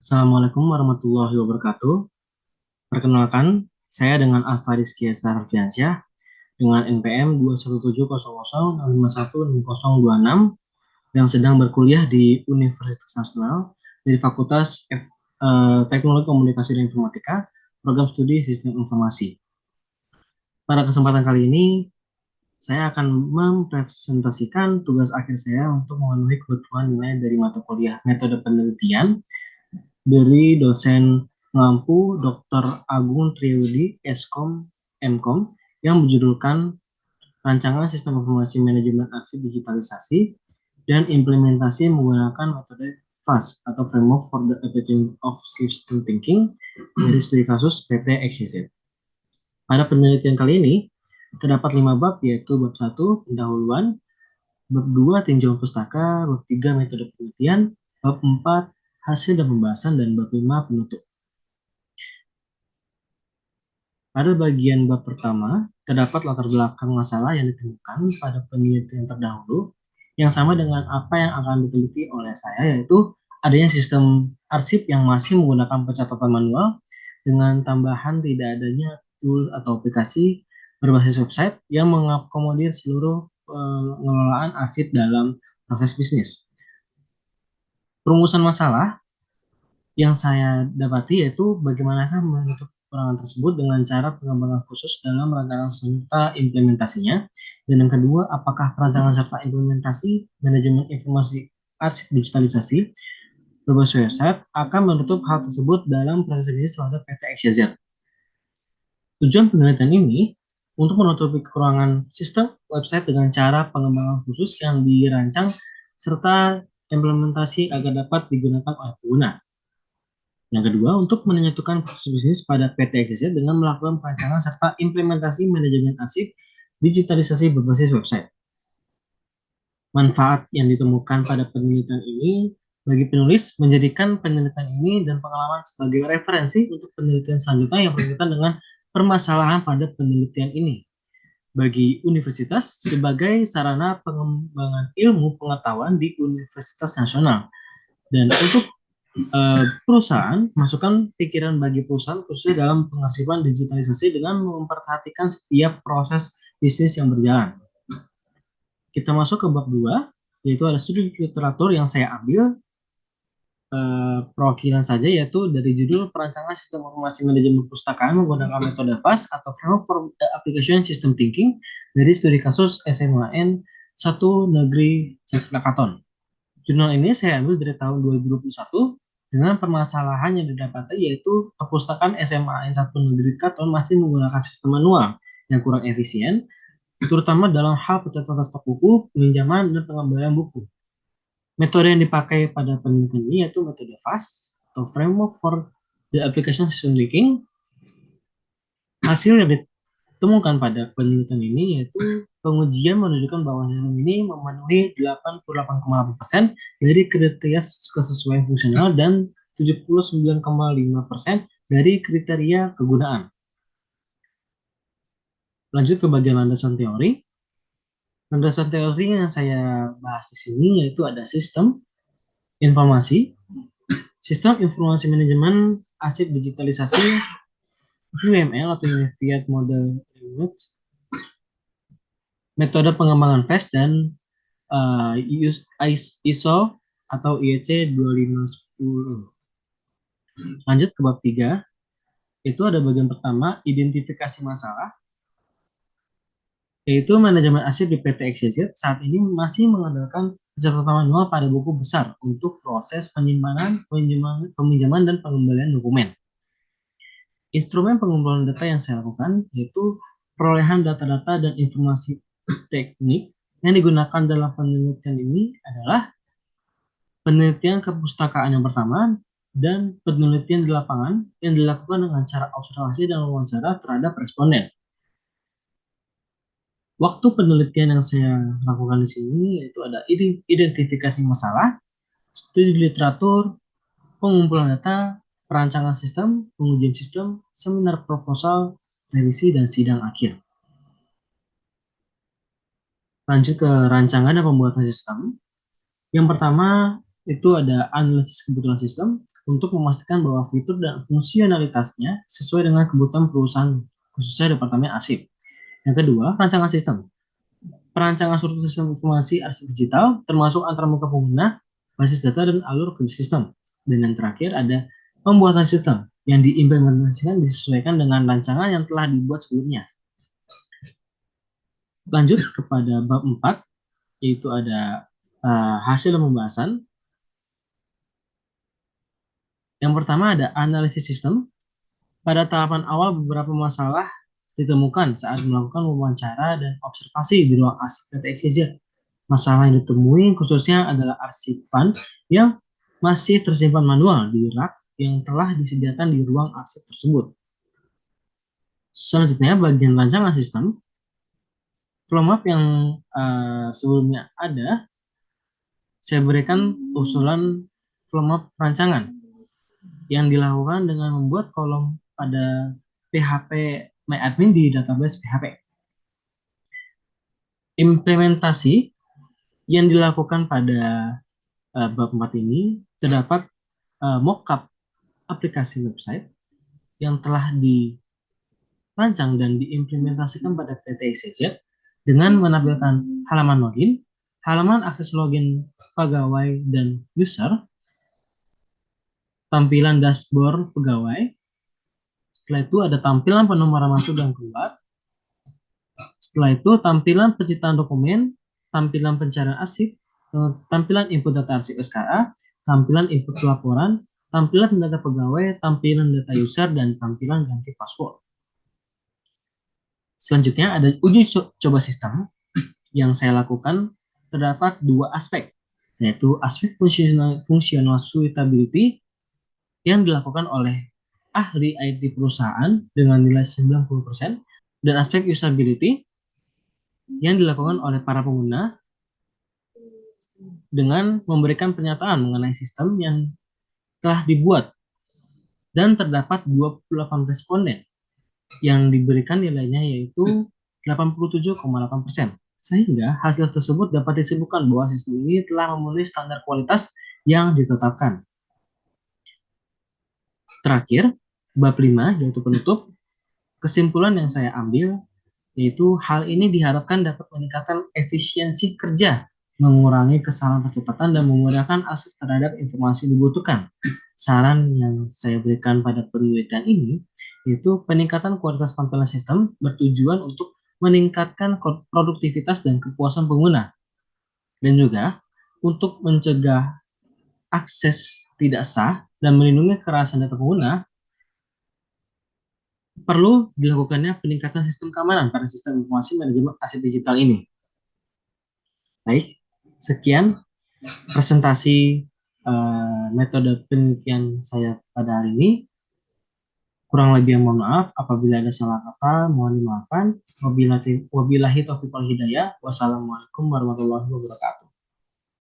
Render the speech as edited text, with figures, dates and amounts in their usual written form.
Assalamualaikum warahmatullahi wabarakatuh. Perkenalkan, saya dengan Alfa Rizky Sarfiansyah dengan NPM 2170065160626 yang sedang berkuliah di Universitas Nasional dari Fakultas Teknologi Komunikasi dan Informatika, Program Studi Sistem Informasi. Pada kesempatan kali ini, saya akan mempresentasikan tugas akhir saya untuk memenuhi kebutuhan nilai dari mata kuliah metode penelitian dari dosen Ngampu Dr. Agung Triudi Eskom Mkom yang berjudulkan Rancangan Sistem Informasi Manajemen Arsip Digitalisasi dan Implementasi Menggunakan Metode FAST atau Framework for the Application of System Thinking dari studi kasus PT XYZ. Pada penelitian kali ini terdapat 5 bab, yaitu bab 1 pendahuluan, bab 2 tinjauan pustaka, bab 3 metode penelitian, bab 4 hasil dan pembahasan, dan bab 5 penutup. Pada bagian bab pertama, terdapat latar belakang masalah yang ditemukan pada penelitian terdahulu yang sama dengan apa yang akan diteliti oleh saya, yaitu adanya sistem arsip yang masih menggunakan pencatatan manual dengan tambahan tidak adanya tool atau aplikasi berbasis website yang mengakomodir seluruh pengelolaan arsip dalam proses bisnis. Perumusan masalah yang saya dapati yaitu bagaimanakah menutup kekurangan tersebut dengan cara pengembangan khusus dalam rancangan serta implementasinya. Dan yang kedua, apakah perancangan serta implementasi manajemen informasi arsip digitalisasi berbasis website akan menutup hal tersebut dalam proses bisnis pada PT XYZ. Tujuan penelitian ini untuk menutupi kekurangan sistem website dengan cara pengembangan khusus yang dirancang serta implementasi agar dapat digunakan oleh pengguna. Yang kedua, untuk menyatukan proses bisnis pada PT XYZ dengan melakukan perancangan serta implementasi manajemen arsip digitalisasi berbasis website. Manfaat yang ditemukan pada penelitian ini bagi penulis menjadikan penelitian ini dan pengalaman sebagai referensi untuk penelitian selanjutnya yang berkaitan dengan permasalahan pada penelitian ini. Bagi universitas sebagai sarana pengembangan ilmu pengetahuan di Universitas Nasional. Dan untuk perusahaan, masukkan pikiran bagi perusahaan khususnya dalam pengarsipan digitalisasi dengan memperhatikan setiap proses bisnis yang berjalan. Kita masuk ke bab 2, yaitu ada studi literatur yang saya ambil perwakilan saja, yaitu dari judul Perancangan Sistem Informasi Manajemen Perpustakaan menggunakan metode FAST atau Framework for Application System Thinking dari studi kasus SMAN 1 Negeri Jakarta. Jurnal ini saya ambil dari tahun 2021 dengan permasalahan yang didapati yaitu perpustakaan SMA N1 Negeri Katon masih menggunakan sistem manual yang kurang efisien, terutama dalam hal pencatatan stok buku, peminjaman, dan pengembalian buku. Metode yang dipakai pada penelitian ini yaitu metode FAST atau Framework for the Application System Thinking. Hasil yang ditemukan pada penelitian ini yaitu pengujian menunjukkan bahwa sistem ini memenuhi 88,8% dari kriteria kesesuaian fungsional dan 79,5% dari kriteria kegunaan. Lanjut ke bagian landasan teori. Landasan teori yang saya bahas di sini yaitu ada sistem informasi, sistem informasi manajemen arsip digitalisasi, UML atau Unified Model Language, metode pengembangan FAST, dan ISO atau IEC 2510. Lanjut ke bab 3, itu ada bagian pertama, identifikasi masalah, yaitu manajemen arsip di PT XYZ saat ini masih mengandalkan pencatatan manual pada buku besar untuk proses penyimpanan, peminjaman, dan pengembalian dokumen. Instrumen pengumpulan data yang saya lakukan yaitu perolehan data-data dan informasi teknik yang digunakan dalam penelitian ini adalah penelitian kepustakaan yang pertama dan penelitian di lapangan yang dilakukan dengan cara observasi dan wawancara terhadap responden. Waktu penelitian yang saya lakukan di sini yaitu ada identifikasi masalah, studi literatur, pengumpulan data, perancangan sistem, pengujian sistem, seminar proposal, revisi, dan sidang akhir. Lanjut ke rancangan dan pembuatan sistem. Yang pertama, itu ada analisis kebutuhan sistem untuk memastikan bahwa fitur dan fungsionalitasnya sesuai dengan kebutuhan perusahaan, khususnya departemen arsip. Yang kedua, rancangan sistem. Perancangan struktur sistem informasi arsip digital, termasuk antarmuka pengguna, basis data, dan alur kerja sistem. Dan yang terakhir ada pembuatan sistem yang diimplementasikan disesuaikan dengan rancangan yang telah dibuat sebelumnya. Lanjut kepada bab 4, yaitu ada hasil pembahasan. Yang pertama ada analisis sistem. Pada tahapan awal beberapa masalah ditemukan saat melakukan wawancara dan observasi di ruang arsip PT XYZ. Masalah yang ditemui khususnya adalah arsipan yang masih tersimpan manual di rak yang telah disediakan di ruang arsip tersebut. Selanjutnya bagian rancangan sistem. Flow map yang sebelumnya ada, saya berikan usulan flow map rancangan yang dilakukan dengan membuat kolom pada PHP MyAdmin di database PHP. Implementasi yang dilakukan pada bab 4 ini terdapat mockup aplikasi website yang telah dirancang dan diimplementasikan pada PT XYZ dengan menampilkan halaman login, halaman akses login pegawai dan user, tampilan dashboard pegawai. Setelah itu ada tampilan penomoran masuk dan keluar. Setelah itu tampilan penciptaan dokumen, tampilan pencarian arsip, tampilan input data arsip SKA, tampilan input laporan, tampilan data pegawai, tampilan data user, dan tampilan ganti password. Selanjutnya ada uji coba sistem yang saya lakukan. Terdapat dua aspek, yaitu aspek functional suitability yang dilakukan oleh ahli IT perusahaan dengan nilai 90% dan aspek usability yang dilakukan oleh para pengguna dengan memberikan pernyataan mengenai sistem yang telah dibuat, dan terdapat 28 responden yang diberikan nilainya yaitu 87,8%. Sehingga hasil tersebut dapat disebutkan bahwa sistem ini telah memenuhi standar kualitas yang ditetapkan. Terakhir, bab 5 yaitu penutup. Kesimpulan yang saya ambil yaitu hal ini diharapkan dapat meningkatkan efisiensi kerja, mengurangi kesalahan pencatatan, dan memudahkan akses terhadap informasi dibutuhkan. Saran yang saya berikan pada penelitian ini yaitu peningkatan kualitas tampilan sistem bertujuan untuk meningkatkan produktivitas dan kepuasan pengguna, dan juga untuk mencegah akses tidak sah dan melindungi kerahasiaan data pengguna. Perlu dilakukannya peningkatan sistem keamanan pada sistem informasi manajemen aset digital ini. Baik, sekian presentasi metode penelitian saya pada hari ini. Kurang lebih mohon maaf apabila ada salah kata, mohon dimaafkan. Wabillahi taufiq wal hidayah. Wassalamualaikum warahmatullahi wabarakatuh.